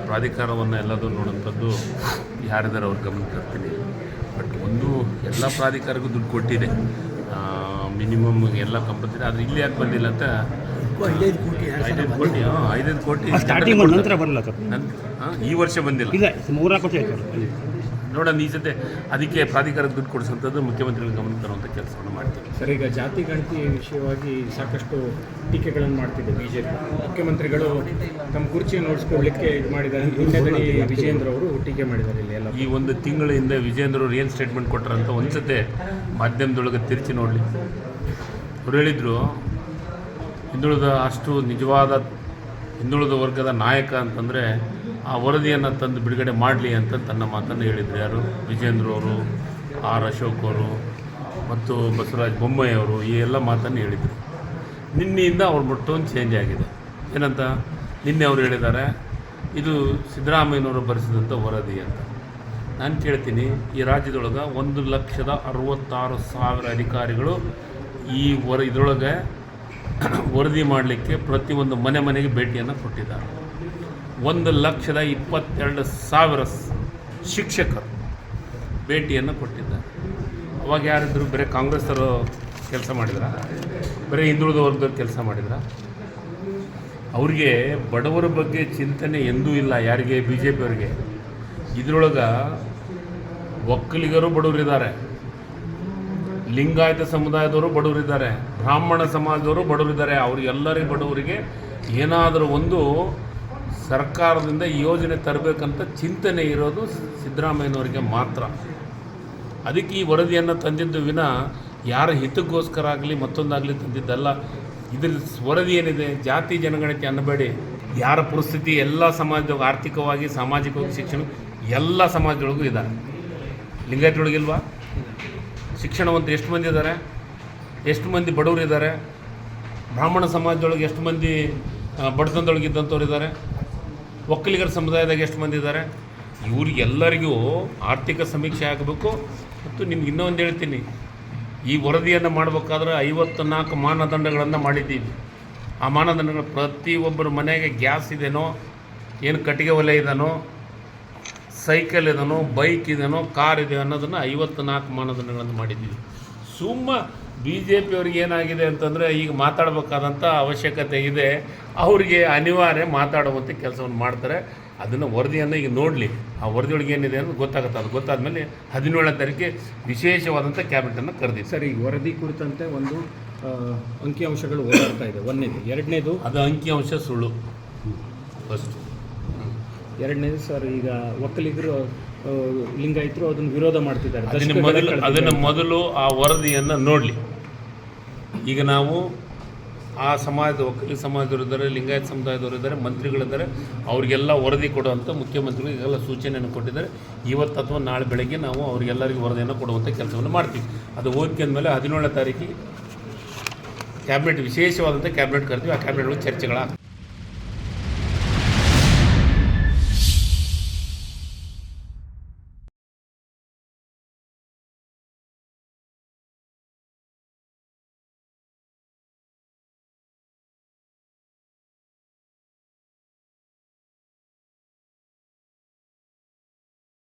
ಪ್ರಾಧಿಕಾರವನ್ನು ಎಲ್ಲದೂ ನೋಡುವಂಥದ್ದು ಯಾರಿದ್ದಾರೆ ಅವ್ರ ಗಮನ ತರ್ತೀನಿ. ಬಟ್ ಒಂದು ಎಲ್ಲ ಪ್ರಾಧಿಕಾರಕ್ಕೂ ದುಡ್ಡು ಕೊಟ್ಟಿದೆ, ಮಿನಿಮಮ್ ಎಲ್ಲ ಕಂಪಲ್ಸರಿ. ಆದರೆ ಇಲ್ಲಿ ಯಾಕೆ ಬಂದಿಲ್ಲ ಅಂತ 5 ಕೋಟಿ ಸ್ಟಾರ್ಟಿಂಗ್ ನಂತರ ಬರಲ್ಲ ಸರ್, ಈ ವರ್ಷ ಬಂದಿಲ್ಲ, ಇಲ್ಲ 3 ಕೋಟಿ ಆಯ್ತು ನೋಡೋಣ. ಈ ಜೊತೆ ಅದಕ್ಕೆ ಪ್ರಾಧಿಕಾರಕ್ಕೆ ದುಡ್ಡು ಕೊಡಿಸುವಂಥದ್ದು ಮುಖ್ಯಮಂತ್ರಿಗಳ ಗಮನ ತರುವಂಥ ಕೆಲಸವನ್ನು ಮಾಡ್ತೀವಿ. ಸರ್, ಈಗ ಜಾತಿ ಗಣತಿ ವಿಷಯವಾಗಿ ಸಾಕಷ್ಟು ಟೀಕೆಗಳನ್ನು ಮಾಡ್ತಿದೆ ಬಿಜೆಪಿ. ಮುಖ್ಯಮಂತ್ರಿಗಳು ತಮ್ಮ ಕುರ್ಚಿಯನ್ನು ನೋಡಿಸ್ಕೊಳ್ಳಿಕ್ಕೆ ಇದು ಮಾಡಿದ್ದಾರೆ. ಹಿಂದೆದಡಿ ವಿಜೇಂದ್ರ ಅವರು ಟೀಕೆ ಮಾಡಿದ್ದಾರೆ ಇಲ್ಲಿ ಎಲ್ಲ. ಈ ಒಂದು ತಿಂಗಳ ಹಿಂದೆ ವಿಜೇಂದ್ರ ಅವರು ಏನು ಸ್ಟೇಟ್ಮೆಂಟ್ ಕೊಟ್ಟರಂತ ಒಂದ್ಸತೆ ಮಾಧ್ಯಮದೊಳಗೆ ತಿರುಚಿ ನೋಡಲಿ. ಅವ್ರು ಹೇಳಿದರು, ಹಿಂದುಳಿದ ವರ್ಗದ ನಾಯಕ ಅಂತಂದರೆ ಆ ವರದಿಯನ್ನು ತಂದು ಬಿಡುಗಡೆ ಮಾಡಲಿ ಅಂತ ತನ್ನ ಮಾತನ್ನು ಹೇಳಿದರು. ಯಾರು? ವಿಜೇಂದ್ರ ಅವರು, ಆರ್ ಅಶೋಕ್ ಅವರು ಮತ್ತು ಬಸವರಾಜ ಬೊಮ್ಮಾಯಿ ಅವರು ಈ ಎಲ್ಲ ಮಾತನ್ನು ಹೇಳಿದರು. ನಿನ್ನೆಯಿಂದ ಅವ್ರ ಟೋನ್ ಚೇಂಜ್ ಆಗಿದೆ. ಏನಂತ ನಿನ್ನೆ ಅವರು ಹೇಳಿದ್ದಾರೆ, ಇದು ಸಿದ್ದರಾಮಯ್ಯನವರು ಬರೆಸಿದಂಥ ವರದಿ ಅಂತ. ನಾನು ಕೇಳ್ತೀನಿ, ಈ ರಾಜ್ಯದೊಳಗೆ 1,66,000 ಅಧಿಕಾರಿಗಳು ಈ ಇದರೊಳಗೆ ವರದಿ ಮಾಡಲಿಕ್ಕೆ ಪ್ರತಿಯೊಂದು ಮನೆಗೆ ಭೇಟಿಯನ್ನು ಕೊಟ್ಟಿದ್ದಾರೆ. 1,22,000 ಶಿಕ್ಷಕರು ಭೇಟಿಯನ್ನು ಕೊಟ್ಟಿದ್ದಾರೆ. ಅವಾಗ ಯಾರಿದ್ರು? ಬರೀ ಕಾಂಗ್ರೆಸ್ಸರು ಕೆಲಸ ಮಾಡಿದ್ರ? ಬರೀ ಹಿಂದುಳಿದ ವರ್ಗದವ್ರು ಕೆಲಸ ಮಾಡಿದ್ರ? ಅವ್ರಿಗೆ ಬಡವರ ಬಗ್ಗೆ ಚಿಂತನೆ ಎಂದೂ ಇಲ್ಲ. ಯಾರಿಗೆ? ಬಿ ಜೆ ಪಿಯವರಿಗೆ. ಇದರೊಳಗೆ ಒಕ್ಕಲಿಗರು ಬಡವರಿದ್ದಾರೆ, ಲಿಂಗಾಯತ ಸಮುದಾಯದವರು ಬಡವರಿದ್ದಾರೆ, ಬ್ರಾಹ್ಮಣ ಸಮಾಜದವರು ಬಡವರಿದ್ದಾರೆ. ಅವರಿಗೆಲ್ಲರಿಗೂ ಬಡವರಿಗೆ ಏನಾದರೂ ಒಂದು ಸರ್ಕಾರದಿಂದ ಯೋಜನೆ ತರಬೇಕಂತ ಚಿಂತನೆ ಇರೋದು ಸಿದ್ದರಾಮಯ್ಯನವರಿಗೆ ಮಾತ್ರ. ಅದಕ್ಕೆ ಈ ವರದಿಯನ್ನು ತಂದಿದ್ದು ವಿನ ಯಾರ ಹಿತಕ್ಕೋಸ್ಕರ ಆಗಲಿ ಮತ್ತೊಂದಾಗಲಿ ತಂದಿದ್ದಲ್ಲ. ಇದ್ರ ವರದಿ ಏನಿದೆ, ಜಾತಿ ಜನಗಣತಿ ಅನ್ನಬೇಡಿ. ಯಾರ ಪರಿಸ್ಥಿತಿ ಎಲ್ಲ ಸಮಾಜದೊಳಗೆ ಆರ್ಥಿಕವಾಗಿ, ಸಾಮಾಜಿಕವಾಗಿ, ಶಿಕ್ಷಣ ಎಲ್ಲ ಸಮಾಜದೊಳಗೂ ಇದ್ದಾರೆ. ಲಿಂಗಾಯತರೊಳಗಿಲ್ವಾ? ಶಿಕ್ಷಣವಂತರು ಎಷ್ಟು ಮಂದಿ ಇದ್ದಾರೆ? ಎಷ್ಟು ಮಂದಿ ಬಡವರು ಇದ್ದಾರೆ? ಬ್ರಾಹ್ಮಣ ಸಮಾಜದೊಳಗೆ ಎಷ್ಟು ಮಂದಿ ಬಡತನದೊಳಗಿದ್ದಂಥವ್ರು ಇದ್ದಾರೆ? ಒಕ್ಕಲಿಗರ ಸಮುದಾಯದಾಗ ಎಷ್ಟು ಮಂದಿ ಇದ್ದಾರೆ? ಇವ್ರಿಗೆಲ್ಲರಿಗೂ ಆರ್ಥಿಕ ಸಮೀಕ್ಷೆ ಆಗಬೇಕು. ಮತ್ತು ನಿಮ್ಗೆ ಇನ್ನೊಂದು ಹೇಳ್ತೀನಿ, ಈ ವರದಿಯನ್ನು ಮಾಡಬೇಕಾದ್ರೆ 54 ಮಾನದಂಡಗಳನ್ನು ಮಾಡಿದ್ದೀವಿ. ಆ ಮಾನದಂಡಗಳು ಪ್ರತಿಯೊಬ್ಬರ ಮನೆಗೆ ಗ್ಯಾಸ್ ಇದೆನೋ, ಏನು ಕಟ್ಟಿಗೆ ಒಲೆ ಇದೆನೋ, ಸೈಕಲ್ ಇದೆನೋ, ಬೈಕ್ ಇದೆನೋ, ಕಾರ್ ಇದೆ ಅನ್ನೋದನ್ನು 54 ಮಾನದಂಡಗಳನ್ನು ಮಾಡಿದ್ದೀವಿ. ಬಿ ಜೆ ಪಿಯವ್ರಿಗೆ ಏನಾಗಿದೆ ಅಂತಂದರೆ, ಈಗ ಮಾತಾಡಬೇಕಾದಂಥ ಅವಶ್ಯಕತೆ ಇದೆ, ಅವರಿಗೆ ಅನಿವಾರ್ಯ ಮಾತಾಡುವಂಥ ಕೆಲಸವನ್ನು ಮಾಡ್ತಾರೆ. ಅದನ್ನು ವರದಿಯನ್ನು ಈಗ ನೋಡಲಿ, ಆ ವರದಿಯೊಳಗೆ ಏನಿದೆ ಅನ್ನೋದು ಗೊತ್ತಾಗುತ್ತೆ. ಅದು ಗೊತ್ತಾದಮೇಲೆ 17ನೇ ತಾರೀಕಿಗೆ ವಿಶೇಷವಾದಂಥ ಕ್ಯಾಬಿನೆಟನ್ನು ಕರೆದಿದೆ. ಸರ್, ಈ ವರದಿ ಕುರಿತಂತೆ ಒಂದು ಅಂಕಿಅಂಶಗಳು ಓಡಾಡ್ತಾ ಇದೆ. ಒಂದನೇದು. ಎರಡನೇದು, ಅದು ಅಂಕಿಅಂಶ ಸುಳ್ಳು. ಫಸ್ಟ್. ಎರಡನೇದು ಸರ್, ಈಗ ಒಕ್ಕಲಿಗರು, ಲಿಂಗಾಯತರು ಅದನ್ನು ವಿರೋಧ ಮಾಡ್ತಿದ್ದಾರೆ. ಅದನ್ನು ಮೊದಲು ಆ ವರದಿಯನ್ನು ನೋಡಲಿ. ಈಗ ನಾವು ಆ ಸಮಾಜದ, ಒಕ್ಕಲಿಗ ಸಮಾಜದವರು ಇದ್ದಾರೆ, ಲಿಂಗಾಯತ ಸಮುದಾಯದವರು ಇದ್ದಾರೆ, ಮಂತ್ರಿಗಳಿದ್ದಾರೆ, ಅವರಿಗೆಲ್ಲ ವರದಿ ಕೊಡುವಂಥ ಮುಖ್ಯಮಂತ್ರಿಗಳು ಈಗೆಲ್ಲ ಸೂಚನೆಯನ್ನು ಕೊಟ್ಟಿದ್ದಾರೆ. ಇವತ್ತು ಅಥವಾ ನಾಳೆ ಬೆಳಗ್ಗೆ ನಾವು ಅವರಿಗೆಲ್ಲರಿಗೂ ವರದಿಯನ್ನು ಕೊಡುವಂಥ ಕೆಲಸವನ್ನು ಮಾಡ್ತೀವಿ. ಅದು ಓದ್ಕೊಂಡ್ಮೇಲೆ 17ನೇ ತಾರೀಕಿಗೆ ಕ್ಯಾಬಿನೆಟ್, ವಿಶೇಷವಾದಂಥ ಕ್ಯಾಬಿನೆಟ್ ಕರಿತೀವಿ. ಆ ಕ್ಯಾಬಿನೆಟ್ಗಳು ಚರ್ಚೆಗಳಾಗ್ತವೆ.